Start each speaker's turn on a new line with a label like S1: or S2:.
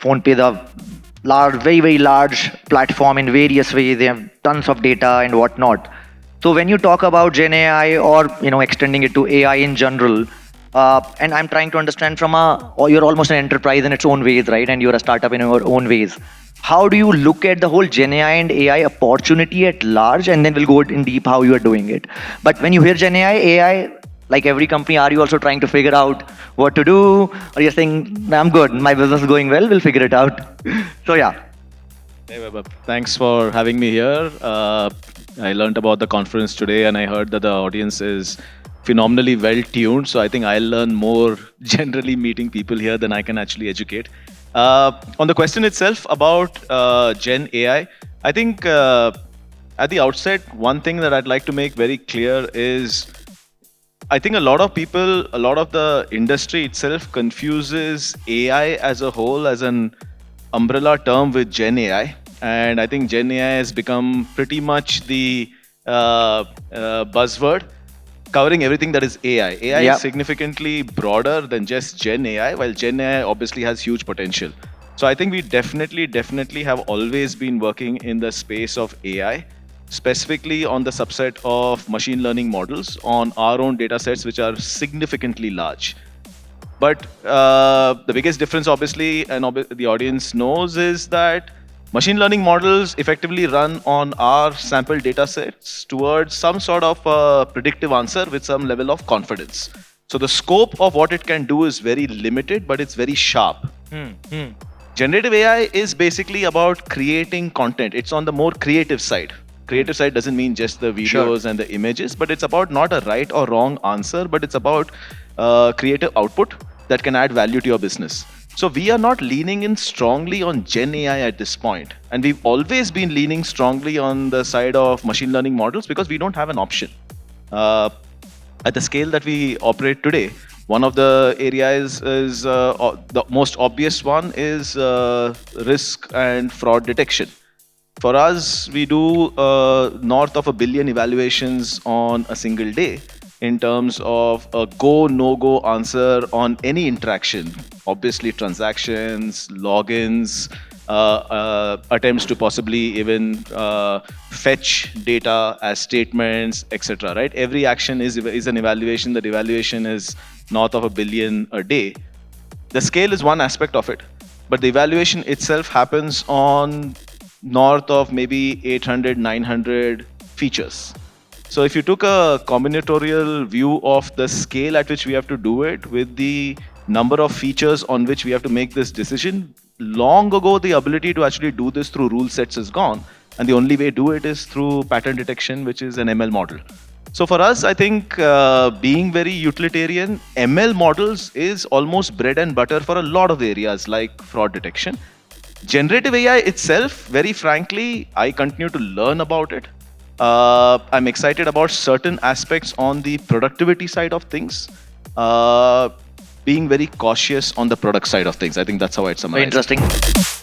S1: PhonePe is a large, very, very large platform in various ways. They have tons of data and whatnot. So when you talk about Gen AI or extending it to AI in general, and I'm trying to understand from or you're almost an enterprise in its own ways, right? And you're a startup in your own ways. How do you look at the whole Gen AI and AI opportunity at large? And then we'll go in deep how you are doing it. But when you hear Gen AI, like every company, are you also trying to figure out what to do? Or you're saying, I'm good, my business is going well, we'll figure it out. So yeah.
S2: Hey, Vaibhav. Thanks for having me here. I learned about the conference today, and I heard that the audience is phenomenally well tuned. So I think I'll learn more generally meeting people here than I can actually educate. On the question itself about Gen AI, I think at the outset, one thing that I'd like to make very clear is I think a lot of people, a lot of the industry itself confuses AI as a whole as an umbrella term with Gen AI. And I think Gen AI has become pretty much the buzzword covering everything that is AI. AI
S1: Yep.
S2: is significantly broader than just Gen AI, while Gen AI obviously has huge potential. So I think we definitely have always been working in the space of AI, specifically on the subset of machine learning models on our own data sets, which are significantly large. But the biggest difference, obviously, and the audience knows, is that machine learning models effectively run on our sample data sets towards some sort of predictive answer with some level of confidence. So the scope of what it can do is very limited, but it's very sharp. Generative AI is basically about creating content. It's on the more creative side. Creative side doesn't mean just the videos and the images, but it's about not a right or wrong answer, but it's about creative output that can add value to your business. So we are not leaning in strongly on Gen AI at this point, and we've always been leaning strongly on the side of machine learning models because we don't have an option. At the scale that we operate today, one of the areas is the most obvious one is risk and fraud detection. For us, we do north of 1 billion evaluations on a single day in terms of a go, no go answer on any interaction. Obviously, transactions, logins, attempts to possibly even fetch data as statements, etc. Right? Every action is an evaluation. That evaluation is north of 1 billion a day. The scale is one aspect of it, but the evaluation itself happens on north of maybe 800, 900 features. So if you took a combinatorial view of the scale at which we have to do it with the number of features on which we have to make this decision, long ago the ability to actually do this through rule sets is gone. And the only way to do it is through pattern detection, which is an ML model. So for us, I think being very utilitarian, ML models is almost bread and butter for a lot of areas like fraud detection. Generative AI itself, very frankly, I continue to learn about it. I'm excited about certain aspects on the productivity side of things, being very cautious on the product side of things. I think that's how I'd summarize.
S1: Very interesting.